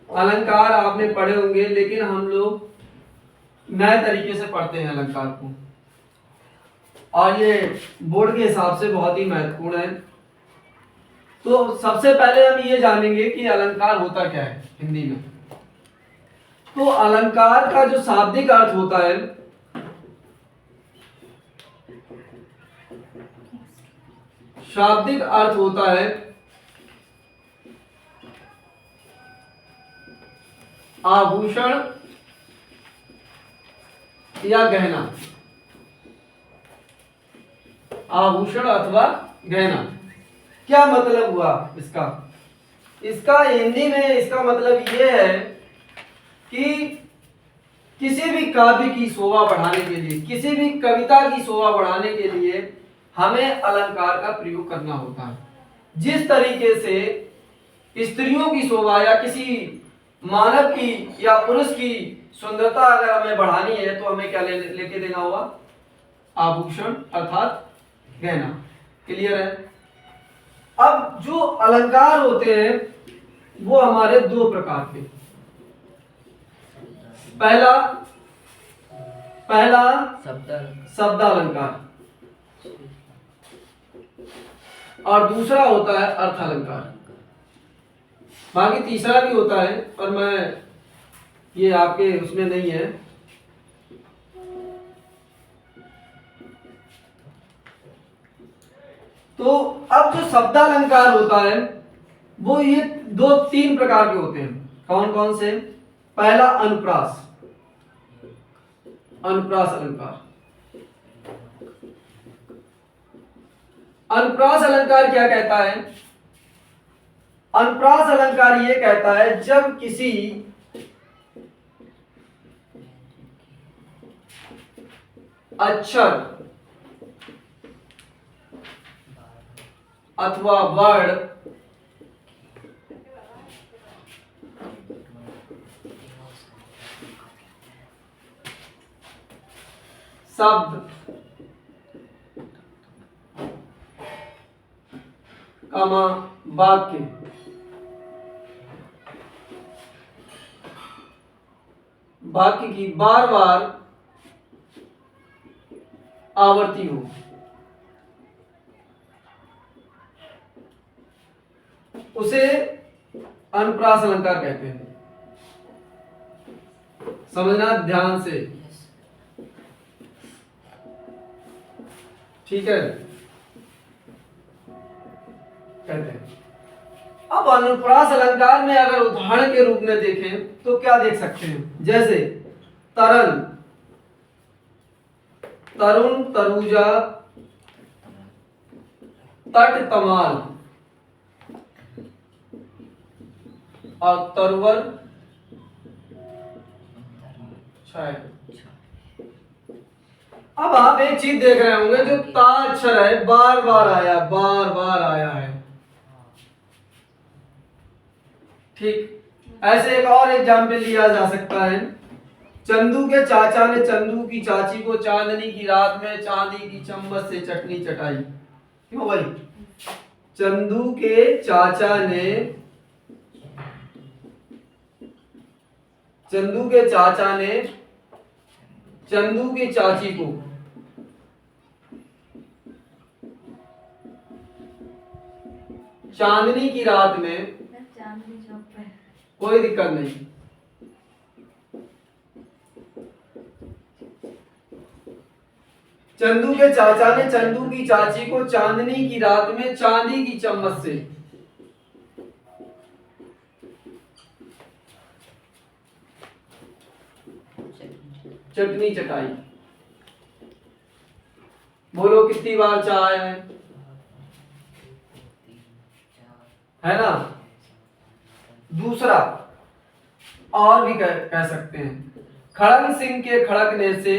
अलंकार आपने पढ़े होंगे, लेकिन हम लोग नए तरीके से पढ़ते हैं अलंकार को, और ये बोर्ड के हिसाब से बहुत ही महत्वपूर्ण है। तो सबसे पहले हम ये जानेंगे कि अलंकार होता क्या है हिंदी में। तो अलंकार का जो शाब्दिक अर्थ होता है, शाब्दिक अर्थ होता है आभूषण या गहना। आभूषण अथवा गहना। क्या मतलब हुआ इसका? इसका हिंदी में इसका मतलब ये है कि किसी भी काव्य की शोभा बढ़ाने के लिए, किसी भी कविता की शोभा बढ़ाने के लिए हमें अलंकार का प्रयोग करना होता है। जिस तरीके से स्त्रियों की शोभा या किसी मानव की या पुरुष की सुंदरता अगर हमें बढ़ानी है तो हमें क्या लेके देना होगा? आभूषण अर्थात गहना। क्लियर है? अब जो अलंकार होते हैं वो हमारे दो प्रकार के। पहला शब्द अलंकार और दूसरा होता है अर्थ अलंकार। बाकी तीसरा भी होता है पर मैं ये आपके उसमें नहीं है। तो अब जो शब्द अलंकार होता है वो ये दो तीन प्रकार के होते हैं। कौन कौन से? पहला अनुप्रास। अनुप्रास अलंकार। अनुप्रास अलंकार क्या कहता है? अनुप्रास अलंकार ये कहता है जब किसी अक्षर अथवा वर्ण शब्द कमा वाक्य वाक्य की बार बार आवृत्ति हो, उसे अनुप्रास अलंकार कहते हैं। समझना ध्यान से, ठीक है? कहते हैं। अब अनुप्रास अलंकार में अगर उदाहरण के रूप में देखें तो क्या देख सकते हैं? जैसे तरन, तरुण, तरुजा, तट, तमाल और तरवर, छाया। अब आप एक चीज देख रहे होंगे, जो ता अक्षर है बार बार आया है। ठीक ऐसे एक और एग्जाम्पल लिया जा सकता है। चंदू के चाचा ने चंदू की चाची को चांदनी की रात में चांदी की चम्मच से चटनी चटाई। क्यों भाई? चंदू के चाचा ने चंदू की चाची को चांदनी की रात में, कोई दिक्कत नहीं, चंदू के चाचा ने चंदू की चाची को चांदनी की रात में चांदी की चम्मच से चटनी चटाई। बोलो कितनी बार चाय है ना? दूसरा और भी कह सकते हैं, खड़ग सिंह के खड़कने से,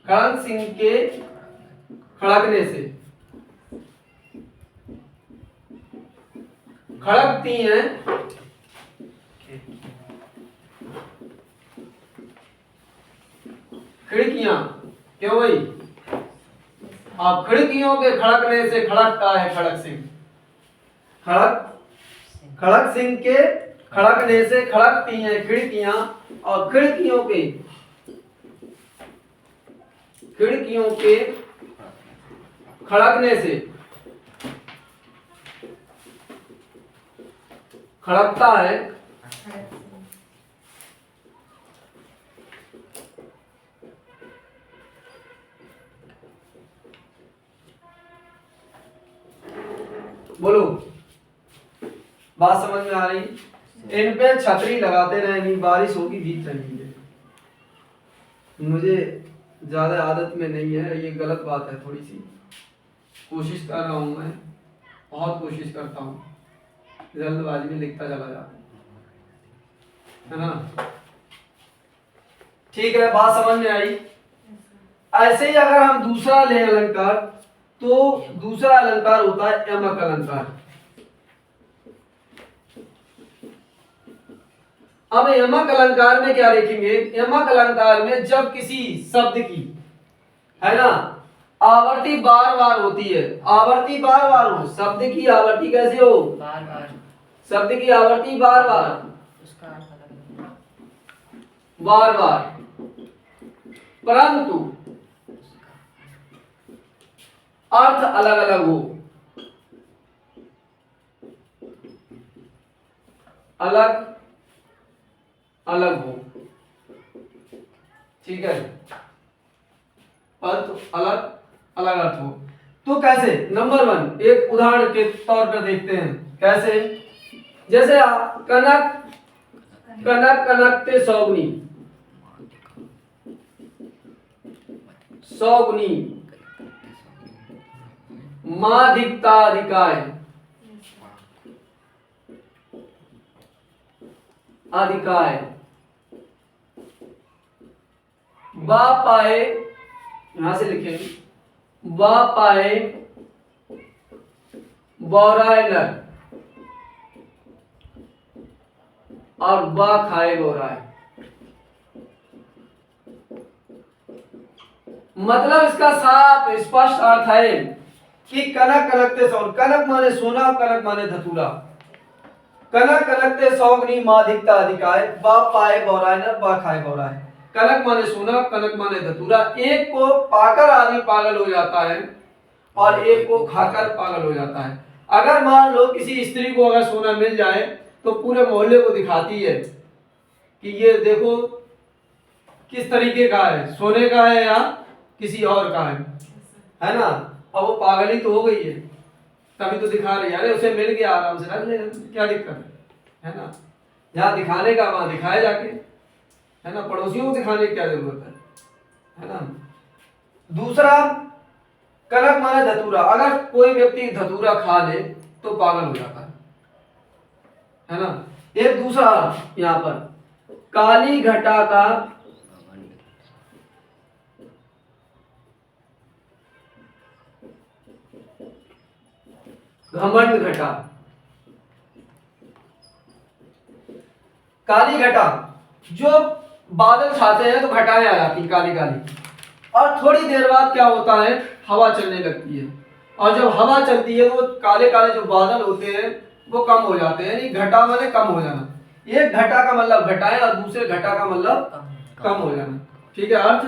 खड़ग सिंह के खड़कने से खड़कती हैं खिड़कियां। क्यों भाई? अब खिड़कियों के खड़कने से खड़कता है खड़ग सिंह। खड़क खड़क सिंह के खड़कने से खड़कती हैं खिड़कियां, और खिड़कियों के खड़कने से खड़कता है बोलो, बात समझ में आ रही? इन पे छतरी लगाते रहेंगी, बारिश होगी भीग रही है। मुझे ज्यादा आदत में नहीं है, ये गलत बात है थोड़ी सी। कोशिश कर रहा हूँ मैं, बहुत कोशिश करता हूँ, जल्दबाजी में लिखता चला जाता है ना। ठीक है, बात समझ में आई? ऐसे ही अगर हम दूसरा ले अलंकार, तो दूसरा अलंकार होता है यमक अलंकार। अब यमक अलंकार में क्या देखेंगे? यमक अलंकार में जब किसी शब्द की, है ना, आवर्ती बार बार होती है, आवर्ती बार बार हो, शब्द की आवर्ती कैसे हो? बार बार। शब्द की आवर्ती बार बार, उसका अर्थ अलग बार बार, परंतु अर्थ अलग अलग हो, अलग अलग हो, ठीक है, अर्थ अलग अलग अर्थ हो। तो कैसे? नंबर 1 एक उदाहरण के तौर पर देखते हैं कैसे। जैसे कनक कनक कनकते सौगुनी, सौगुनी, माधिकता अधिकाय, अधिकाय, बा पाए, यहां से लिखेंगे, बा पाए बौराय नर, और बा खाए बौराय। मतलब इसका साफ स्पष्ट अर्थ है कि कनक कनकते सौगुनी, कनक माने सोना, कनक माने धतूरा, कनक कनकते सौगुनी माधिकता अधिकाय, बा पाए बौराय नर, बा खाए बौराय। कनक माने सोना, कनक माने धतूरा। एक को पाकर आदमी पागल हो जाता है और एक को खाकर पागल हो जाता है। अगर मान लो किसी स्त्री को अगर सोना मिल जाए तो पूरे मोहल्ले को दिखाती है कि ये देखो किस तरीके का है, सोने का है या किसी और का है ना। अब वो पागल ही तो हो गई है, तभी तो दिखा रही है। अरे उसे मिल गया, आराम से रख ले, क्या दिक्कत है ना। जहाँ दिखाने का वहां दिखाए जाके, है ना, पड़ोसियों को दिखाने की क्या जरूरत है ना। दूसरा, कनक माने धतूरा, अगर कोई व्यक्ति धतूरा खा ले तो पागल हो जाता है ना। एक दूसरा यहाँ पर, काली घटा का घमंड घटा, काली घटा, जो बादल छाते हैं तो घटाएं आ जाती काली काली, और थोड़ी देर बाद क्या होता है, हवा चलने लगती है, और जब हवा चलती है तो काले काले जो बादल होते हैं वो कम हो जाते हैं, यानी घटा माने कम हो जाना। एक घटा का मतलब घटाएं और दूसरे घटा का मतलब कम हो जाना, ठीक है, अर्थ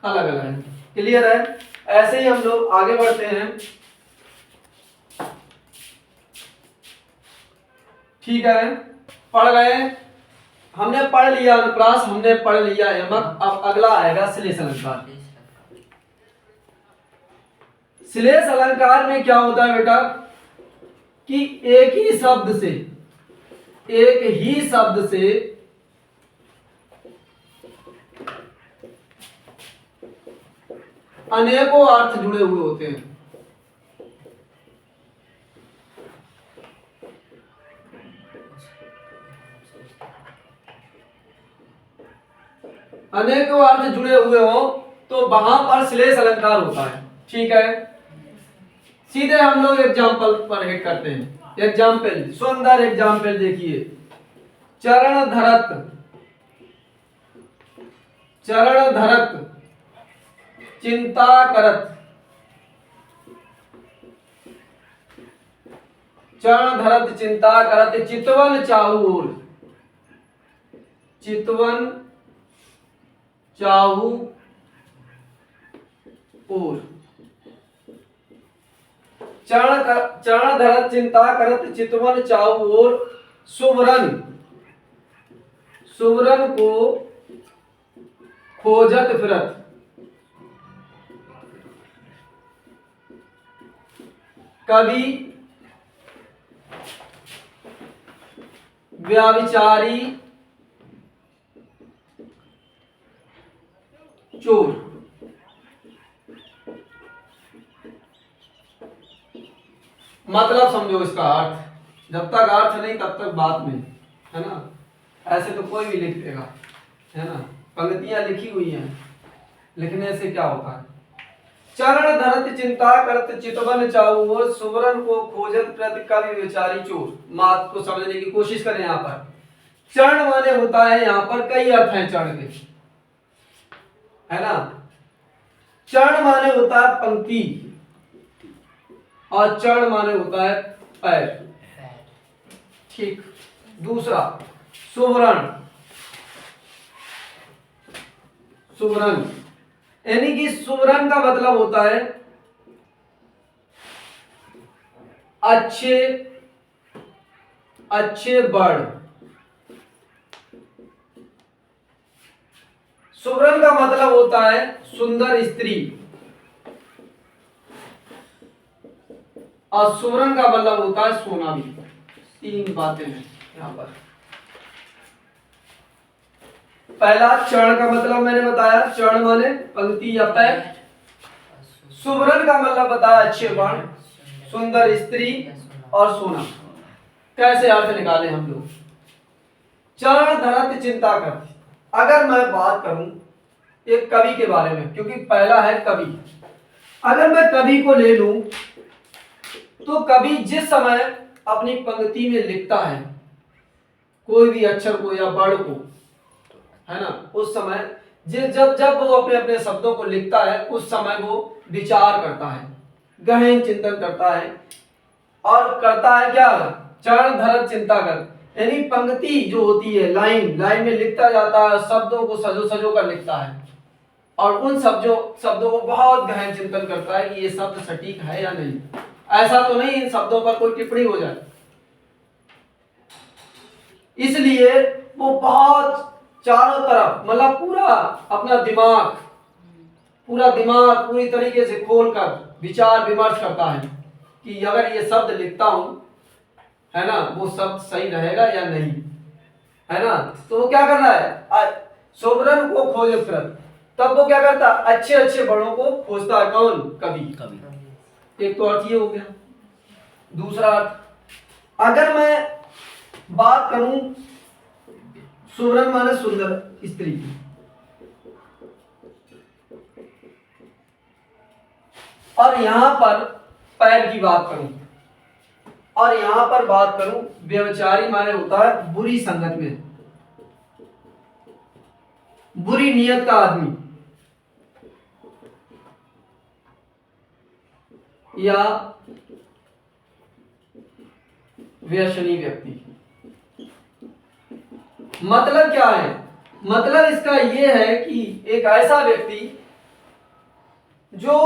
अलग अलग है। क्लियर है? ऐसे ही हम लोग आगे बढ़ते हैं, ठीक है। पढ़ गए, हमने पढ़ लिया अनुप्रास, हमने पढ़ लिया यमक। अब अगला आएगा श्लेष अलंकार। श्लेष अलंकार में क्या होता है बेटा कि एक ही शब्द से अनेकों अर्थ जुड़े हुए होते हैं। अनेकों अर्थ जुड़े हुए हो तो वहां पर श्लेष अलंकार होता है, ठीक है। सीधे हम लोग एग्जाम्पल पर हिट करते हैं। एग्जाम्पल, सुंदर एग्जाम्पल देखिए, चरण धरत, चरण धरत चिंता करत, चरण धरत चिंता करत चितवन चाहूर, चितवन चाहू ओर। चरण धरत चिंता करत चितवन चाहू ओर, सुवरन, सुवरन को खोजत फिरत। कभी व्याभिचारी चोर। मतलब समझो इसका अर्थ, जब तक अर्थ नहीं तब तक बात में, है ना। ऐसे तो कोई भी लिख देगा, है ना, पंक्तियां लिखी हुई हैं, लिखने से क्या होता है। चरण धरत चिंता करत चितवन चाहू ओर, सुवरन को खोजत प्रति कवि विचारी चोर। बात को समझने की कोशिश करें। यहाँ पर चरण माने होता है, यहाँ पर कई अर्थ हैं चरण के, है ना। चरण माने होता है पंक्ति, और चरण माने होता है पैर, ठीक। दूसरा सुवरण, सुवरण यानी कि सुवरण का मतलब होता है अच्छे, अच्छे बड़। सुवरण का मतलब होता है सुंदर स्त्री, और सुवरण का मतलब होता है सोना भी। तीन बातें हैं यहां पर। पहला चरण का मतलब मैंने बताया, चरण माने पंक्ति या पैर। सुवरण का मतलब बताया अच्छे वर्ण, सुंदर स्त्री और सोना। कैसे अर्थ निकाले हम लोग। चरण धरत चिंता करती, अगर मैं बात करूं एक कवि के बारे में, क्योंकि पहला है कवि, अगर मैं कवि को ले लूं तो कवि जिस समय अपनी पंक्ति में लिखता है कोई भी अक्षर को या वर्ण को, है ना, उस समय जब जब वो अपने अपने शब्दों को लिखता है उस समय वो विचार करता है, गहन चिंतन करता है, और करता है क्या, चरण धरत चिंता कर, यानी पंक्ति जो होती है, लाइन लाइन में लिखता जाता है, शब्दों को सजो सजो कर लिखता है, और उन शब्दों को बहुत गहन चिंतन करता है कि ये शब्द सटीक है या नहीं। ऐसा तो नहीं इन शब्दों पर कोई टिप्पणी हो जाए, इसलिए वो बहुत चारों तरफ, मतलब पूरा अपना दिमाग, पूरा दिमाग पूरी तरीके से खोलकर विचार विमर्श करता है कि अगर ये शब्द लिखता हूं, है ना, वो शब्द सही रहेगा या नहीं, है ना। तो वो क्या कर रहा है, सुवरन को खोज फिरत। तब वो क्या करता है, अच्छे अच्छे वर्णों को खोजता है। कौन, कवि। एक तो अर्थ ये हो गया। दूसरा अर्थ, अगर मैं बात करूं सुवरन माने सुंदर स्त्री की, और यहां पर पैर की बात करूं, और यहां पर बात करूं व्यभिचारी माने होता है बुरी संगत में, बुरी नियत का आदमी, या व्यसनी व्यक्ति। मतलब क्या है, मतलब इसका यह है कि एक ऐसा व्यक्ति जो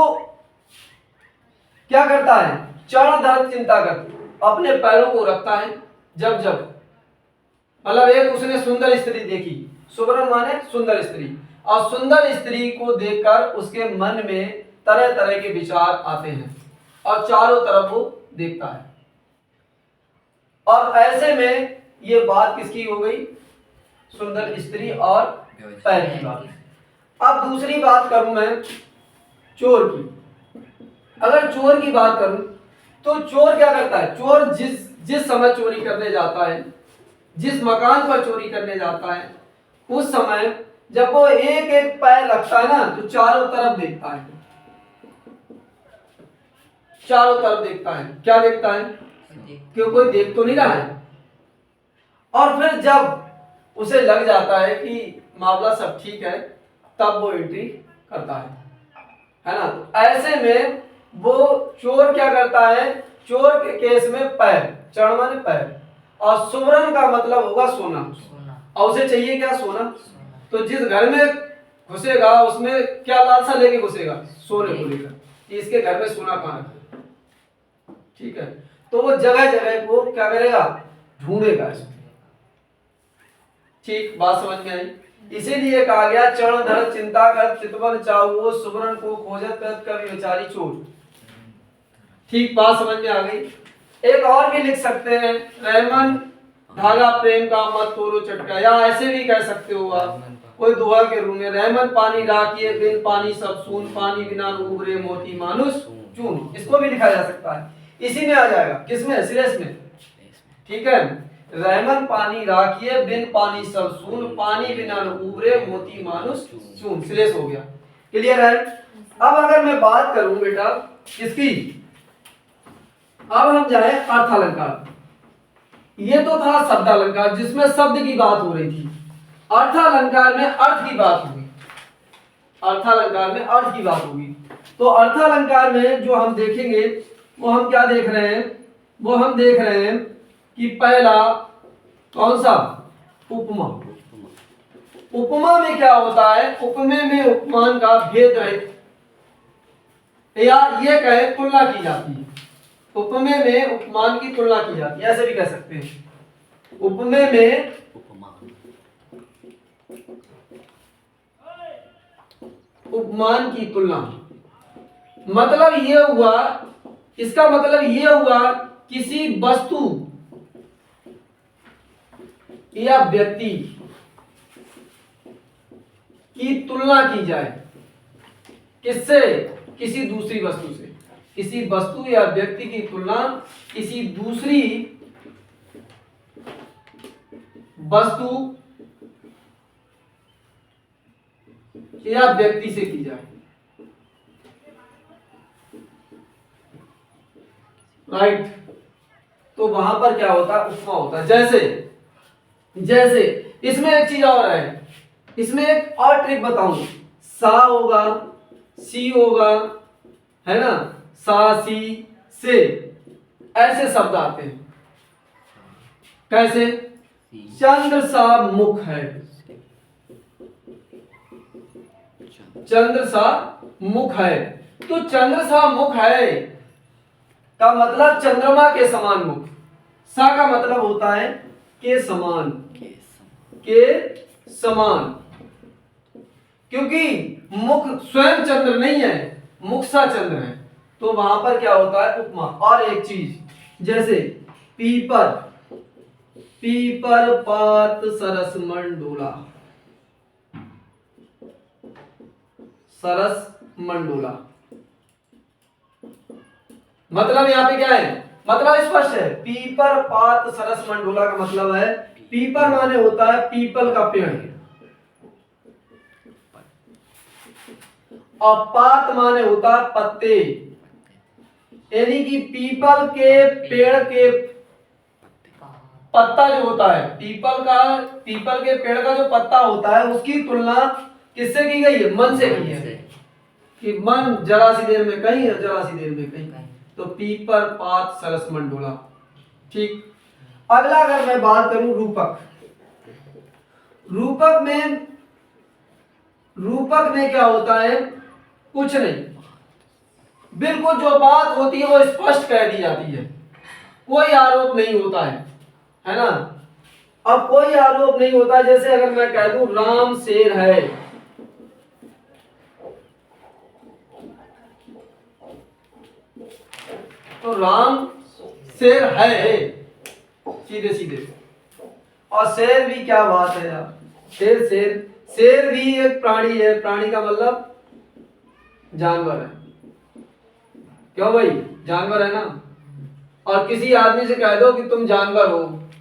क्या करता है, चरण धरत चिंता कर, अपने पैरों को रखता है जब जब, मतलब एक उसने सुंदर स्त्री देखी, सुवरन माने सुंदर स्त्री, और सुंदर स्त्री को देखकर उसके मन में तरह तरह के विचार आते हैं, और चारों तरफ वो देखता है। और ऐसे में ये बात किसकी हो गई, सुंदर स्त्री और पैर की बात। अब दूसरी बात करूं मैं चोर की। अगर चोर की बात करूं तो चोर क्या करता है, चोर जिस समय चोरी करने जाता है, जिस मकान पर चोरी करने जाता है, उस समय जब वो एक एक पैर रखता है ना, तो चारों तरफ देखता है, चारों तरफ देखता है। क्या देखता है, क्यों कोई देख तो नहीं रहा है। और फिर जब उसे लग जाता है कि मामला सब ठीक है, तब वो एंट्री करता है ना। तो ऐसे में वो चोर क्या करता है, चोर के केस में पैर, चरण माने पैर, और सुवर्ण का मतलब होगा सोना। और उसे चाहिए क्या? सोना। तो जिस घर में घुसेगा उसमें क्या लालसा लेके घुसेगा? सोने को लेकर, कि इसके घर में सोना कहाँ है। ठीक है, तो वो जगह जगह को क्या करेगा? ढूंढेगा इसको। ठीक, बात समझ में आई? इसीलिए कहा गया चरण धर चिंता कर चितवन चाहू सुवर्ण को खोजत करत कवि विचारी चोर। ठीक, बात समझ में आ गई। एक और भी लिख सकते हैं, रहमन धागा प्रेम का मत तोड़ो चटका, या ऐसे भी कह सकते हो आप कोई दोहा के रूप में, रहमन पानी राखिए बिन पानी सब सून, पानी बिना उबरे मोती मानुष चून। इसको भी लिखा जा सकता है, इसी में आ जाएगा। किसमें? श्रेष्ठ में। ठीक है, रहमन पानी राखिए बिन पानी सब सून, पानी बिना उबरे मोती मानुष चून। श्रेष्ठ हो गया। क्लियर है? अब अगर मैं बात करूं बेटा किसकी, अब हम जाए अर्थालंकार। ये तो था शब्दालंकार जिसमें शब्द की बात हो रही थी। अर्थालंकार में अर्थ की बात होगी, अर्थालंकार में अर्थ की बात होगी। तो अर्थालंकार में जो हम देखेंगे वो हम क्या देख रहे हैं? वो हम देख रहे हैं कि पहला कौन सा? उपमा। उपमा में क्या होता है? उपमे में उपमान का भेद रहित, या ये कहे तुलना की जाती है। उपमे में उपमान की तुलना की जाती है, ऐसे भी कह सकते हैं। उपमे में उपमान की तुलना, मतलब ये हुआ, इसका मतलब ये हुआ किसी वस्तु या व्यक्ति की तुलना की जाए। किससे? किसी दूसरी वस्तु से। किसी वस्तु या व्यक्ति की तुलना किसी दूसरी वस्तु या व्यक्ति से की जाए। राइट, तो वहां पर क्या होता है? उपमा होता है। जैसे जैसे इसमें एक चीज और है, इसमें एक और ट्रिक बताऊं। सा होगा, सी होगा, है ना, सा सी से, ऐसे शब्द आते हैं। कैसे? चंद्र सा मुख है, चंद्र सा मुख है। तो चंद्र सा मुख है का मतलब चंद्रमा के समान मुख। सा का मतलब होता है के समान, के समान, क्योंकि मुख स्वयं चंद्र नहीं है, मुख सा चंद्र है। तो वहां पर क्या होता है? उपमा। और एक चीज जैसे पीपर, पीपर पात सरस मंडोला, सरस मंडोला, मतलब यहाँ पे क्या है? मतलब स्पष्ट है। पीपर पात सरस मंडोला का मतलब है, पीपर माने होता है पीपल का पेड़, और पात माने होता है पत्ते, यानी कि पीपल के पेड़ के पत्ता जो होता है, पीपल का, पीपल के पेड़ का जो पत्ता होता है उसकी तुलना किससे की गई है? मन से की है, कि मन जरा सी देर में कहीं और जरा सी देर में कहीं। तो पीपर पात सरस मंडोला। ठीक, अगला अगर मैं बात करूं रूपक, रूपक में, रूपक में क्या होता है? कुछ नहीं, बिल्कुल जो बात होती है वो स्पष्ट कह दी जाती है, कोई आरोप नहीं होता है ना। अब कोई आरोप नहीं होता, जैसे अगर मैं कह दूं राम शेर है, तो राम शेर है, सीधे सीधे। और शेर भी क्या बात है यार, शेर शेर शेर भी एक प्राणी है, प्राणी का मतलब जानवर है। क्यों भाई? जानवर है ना। और किसी आदमी से कह दो कि तुम जानवर हो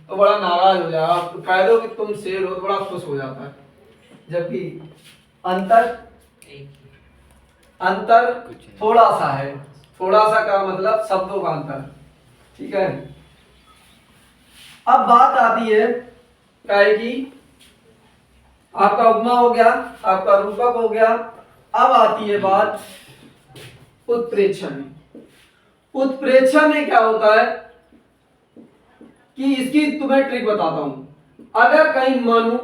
तो बड़ा नाराज हो जाएगा, तो कह दो कि तुम शेर हो तो बड़ा खुश हो जाता है। जबकि अंतर, अंतर थोड़ा सा है, थोड़ा सा का मतलब शब्दों का अंतर। ठीक है, अब बात आती है काय की, आपका उपमा हो गया, आपका रूपक हो गया। अब आती है बात उत्प्रेक्षण। उत्प्रेक्षा में क्या होता है कि इसकी तुम्हें ट्रिक बताता हूं। अगर कहीं मानो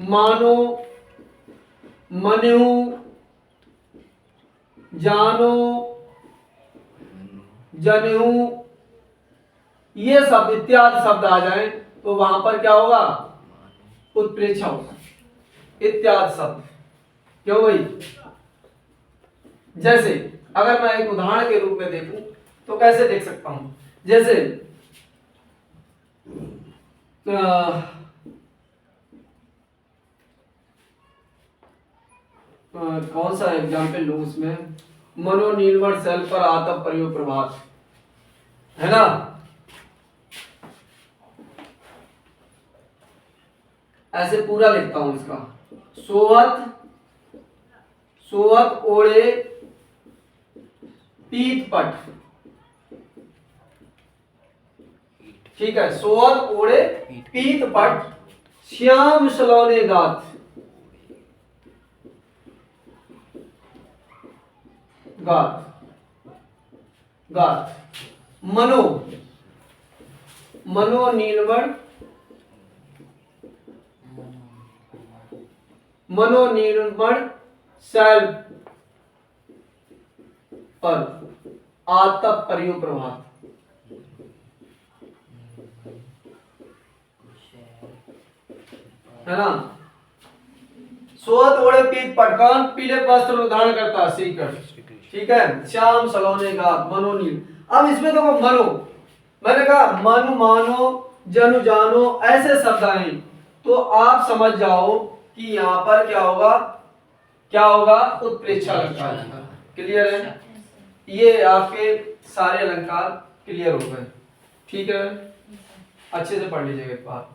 मानो मनु जानो जनेऊ ये शब्द इत्यादि शब्द आ जाए तो वहां पर क्या होगा, उत्प्रेक्षा होगा। इत्यादि शब्द क्यों भाई, जैसे अगर मैं एक उदाहरण के रूप में देखूं तो कैसे देख सकता हूं, जैसे कौन सा एग्जाम्पल लूं उसमें, मनोनिर्भर सेल पर आतप प्रयोग प्रभात है ना। ऐसे पूरा लिखता हूं इसका, सोवत सोवत ओढ़े पीत पट, ठीक है, सोवत ओढ़े पीत पट श्याम सलोने गात, गात गात मनो मनो निर्मण मनोनिर्मण सेल पर आतप प्रयोग प्रभात, है ना। सोवत ओढ़े पीत पट, कौन पीले वस्त्र धारण करता है, श्री कृष्ण, ठीक है। श्याम सलोने गात मनोनील। अब इसमें देखो मनो, मैंने कहा मनु मानो जनु जानो ऐसे शब्द आए तो आप समझ जाओ कि यहाँ पर क्या होगा, क्या होगा, उत्प्रेक्षा अलंकार। क्लियर है, ये आपके सारे अलंकार क्लियर हो गए, ठीक है। अच्छे से पढ़ लीजिएगा एक बार।